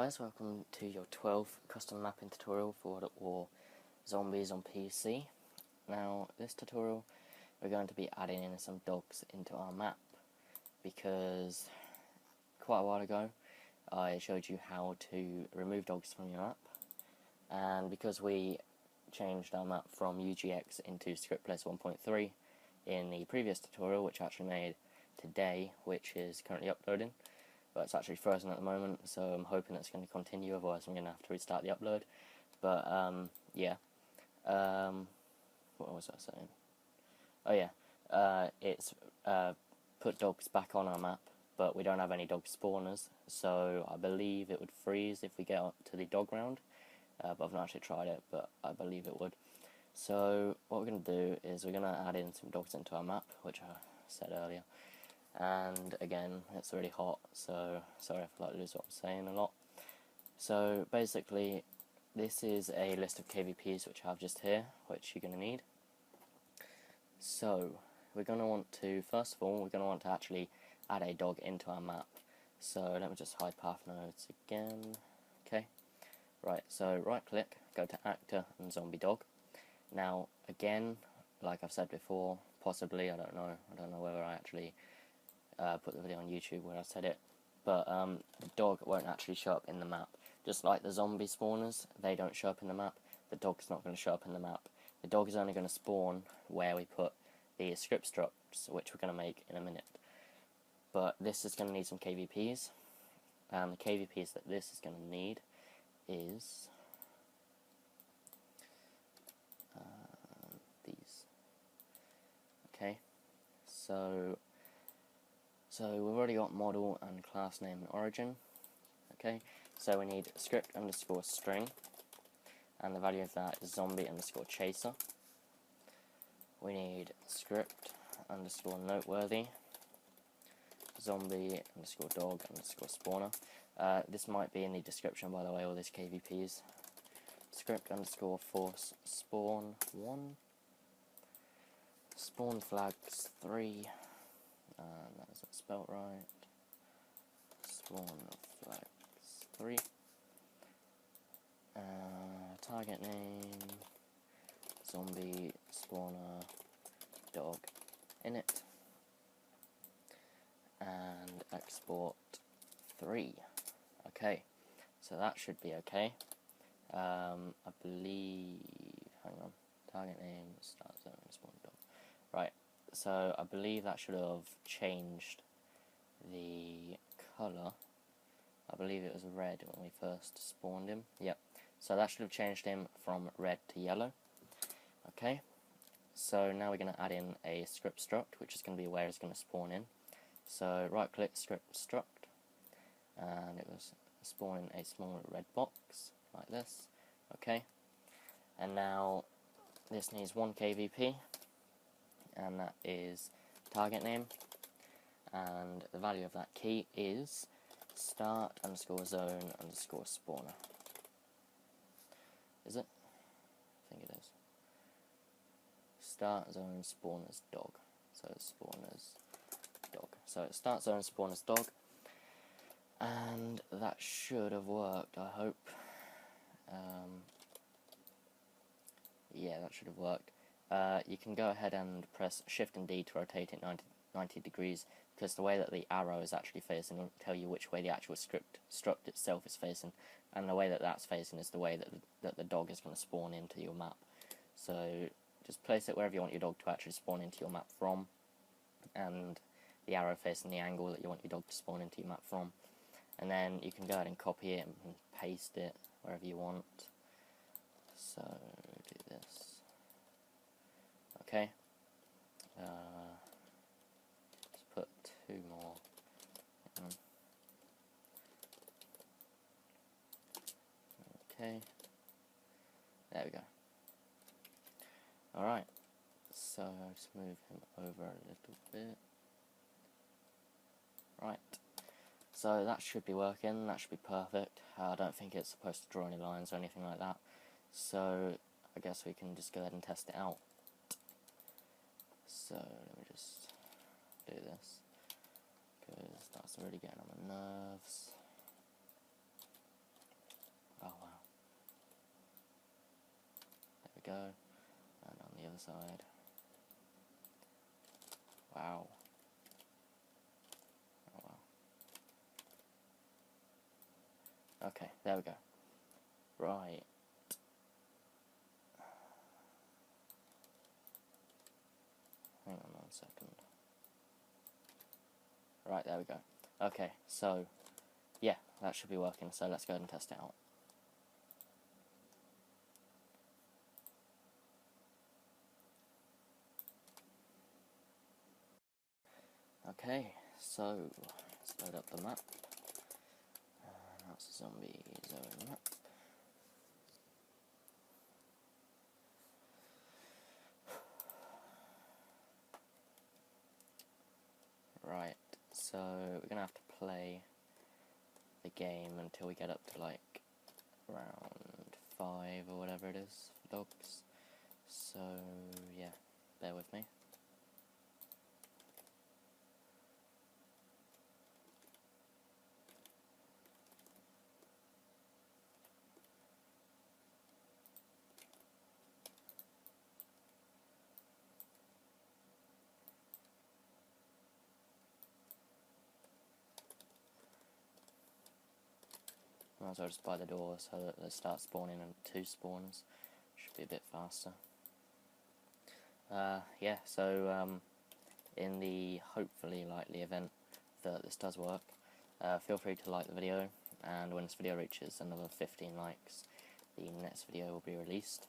guys, welcome to your 12th custom mapping tutorial for WaW Zombies on PC. Now, this tutorial we're going to be adding in some dogs into our map because quite a while ago I showed you how to remove dogs from your map, and because we changed our map from UGX into Scriptless 1.3 in the previous tutorial, which I actually made today, which is currently uploading. But it's actually frozen at the moment, so I'm hoping it's going to continue, otherwise I'm going to have to restart the upload. But, yeah. What was I saying? Oh yeah, it's put dogs back on our map, but we don't have any dog spawners, so I believe it would freeze if we get up to the dog round. But I've not actually tried it, but I believe it would. So what we're going to do is we're going to add in some dogs into our map, which I said earlier. And again, it's really hot, so sorry if I lose what I'm saying a lot. So basically, this is a list of KVPs which I have just here, which you're going to need. So we're going to want to, first of all, we're going to want to actually add a dog into our map. So let me just hide path nodes again. Okay, right, so right click, go to actor and zombie dog. Now again, like I've said before, possibly, I don't know whether I actually put the video on YouTube where I said it, but the dog won't actually show up in the map. Just like the zombie spawners, they don't show up in the map, the dog's not going to show up in the map. The dog is only going to spawn where we put the script structs, which we're going to make in a minute. But this is going to need some KVPs, and the KVPs that this is going to need is these. Okay, so we've already got model and class name and origin. Okay, so we need script underscore string, and the value of that is zombie underscore chaser. We need script underscore noteworthy, zombie underscore dog underscore spawner. This might be in the description, by the way, all these KVPs. Script underscore force spawn 1, spawn flags 3. That isn't spelt right. Spawn flags 3. Target name zombie spawner dog init, and export 3. Okay, so that should be okay. I believe. Hang on. Target name start zone spawn dog. Right. So I believe that should have changed the colour. I believe it was red when we first spawned him. Yep. So that should have changed him from red to yellow. Okay. So now we're going to add in a script struct, which is going to be where it's going to spawn in. So right click script struct, and it was spawning a small red box like this. Okay. And now this needs one KVP. And that is target name, and the value of that key is start underscore zone underscore spawner. Is it? I think it is. Start zone spawners dog. So it's spawners dog. So it's start zone spawners dog, and that should have worked, I hope. Yeah, that should have worked. You can go ahead and press Shift and D to rotate it 90 degrees, because the way that the arrow is actually facing will tell you which way the actual struct itself is facing, and the way that that's facing is the way that the dog is going to spawn into your map. So just place it wherever you want your dog to actually spawn into your map from, and the arrow facing the angle that you want your dog to spawn into your map from, and then you can go ahead and copy it and paste it wherever you want. So do this. Okay, let's put 2 more. Okay, there we go. Alright, so I'll just move him over a little bit. Right, so that should be working, that should be perfect. I don't think it's supposed to draw any lines or anything like that, so I guess we can just go ahead and test it out. So let me just do this, because that's really getting on my nerves. go. And on the other side. Wow. Oh, wow. Okay, there we go. Right. Hang on 1 second. Right, there we go. Okay, so, yeah, that should be working, so let's go ahead and test it out. Okay, so, let's load up the map. That's a zombie zone map. Right, so we're gonna have to play the game until we get up to like round 5 or whatever it is for dogs. So yeah, bear with me. Might as well just buy the door so that they start spawning in 2 spawns. Should be a bit faster. Yeah, so in the hopefully likely event that this does work, feel free to like the video, and when this video reaches another 15 likes, the next video will be released.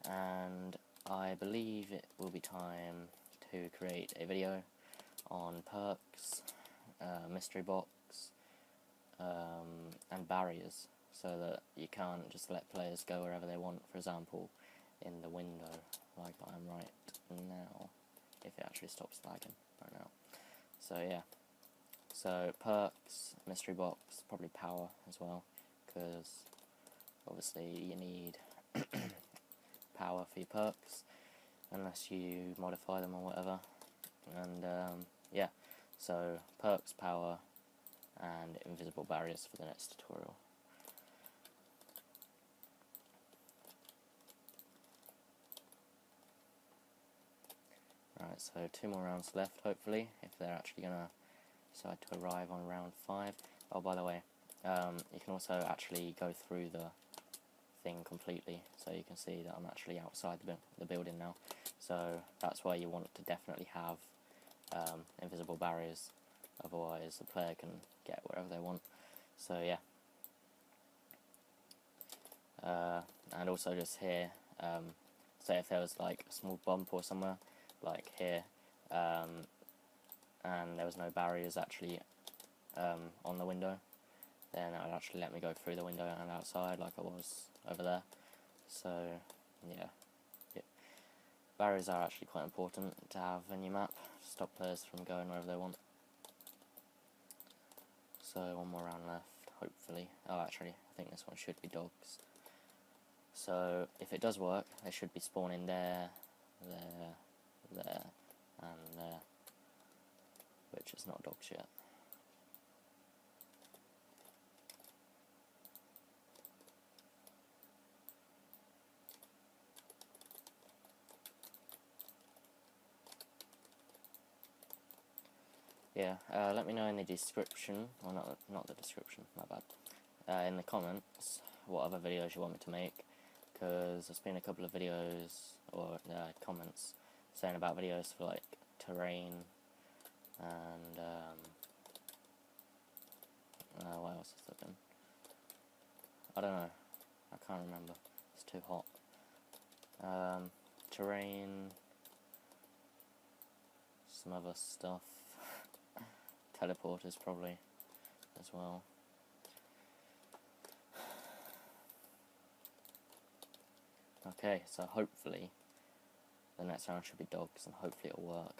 And I believe it will be time to create a video on perks, mystery box, and barriers, so that you can't just let players go wherever they want, for example, in the window, like I'm right now, if it actually stops lagging right now. So yeah, so perks, mystery box, probably power as well, because obviously you need power for your perks, unless you modify them or whatever. And yeah, so perks, power, and invisible barriers for the next tutorial. Right, so 2 more rounds left, hopefully, if they're actually going to decide to arrive on round 5. Oh, by the way, you can also actually go through the thing completely, so you can see that I'm actually outside the building now. So that's why you want to definitely have invisible barriers, otherwise the player can get wherever they want. So yeah. And also just here, say if there was like a small bump or somewhere, like here, and there was no barriers actually on the window, then it would actually let me go through the window and outside like I was over there. So yeah, barriers are actually quite important to have in your map to stop players from going wherever they want. So 1 more round left, hopefully. Oh, actually, I think this one should be dogs. So if it does work, they should be spawning there, and there, which is not dogs yet. Yeah, let me know in the description, or not the description, my bad, in the comments, what other videos you want me to make, because there's been a couple of videos, or comments, saying about videos for like terrain, and what else has there been? I don't know, I can't remember, it's too hot. Terrain, some other stuff, teleporters probably as well. Okay, so hopefully the next round should be dogs, and hopefully it'll work.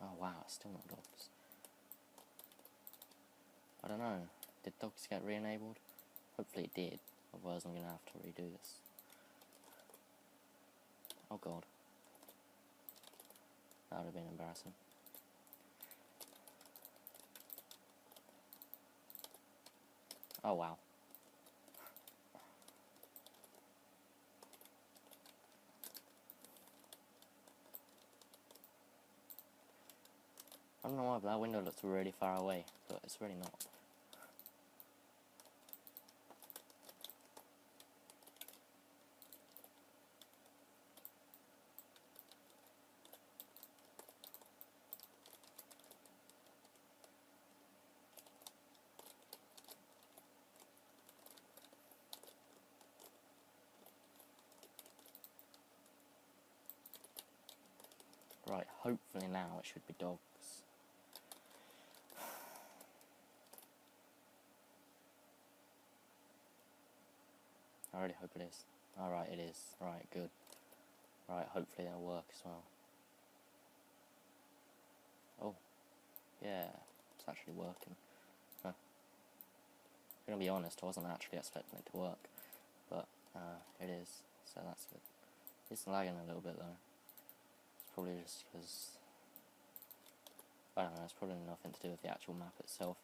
Oh wow, it's still not dogs. I don't know, did dogs get re-enabled? Hopefully it did, otherwise I'm going to have to redo this. Oh god. That would have been embarrassing. Oh wow. I don't know why, but that window looks really far away, but it's really not. Right, hopefully now it should be dogs. I really hope it is. Alright, it is. Right, good. Right, hopefully it'll work as well. Oh, yeah, it's actually working. Huh. I'm gonna be honest, I wasn't actually expecting it to work, but it is, so that's good. It's lagging a little bit though. It's probably just because, I don't know, it's probably nothing to do with the actual map itself.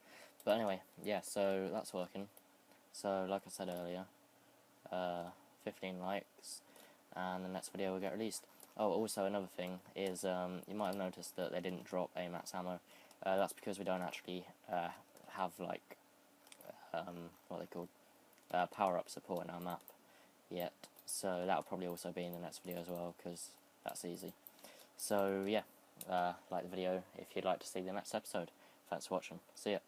But anyway, yeah, so that's working. So, like I said earlier, 15 likes, and the next video will get released. Oh, also another thing is, you might have noticed that they didn't drop AMAX ammo. That's because we don't actually have, like, what are they called? Power-up support in our map yet. So that'll probably also be in the next video as well, because that's easy. So, yeah, like the video if you'd like to see the next episode. Thanks for watching. See ya.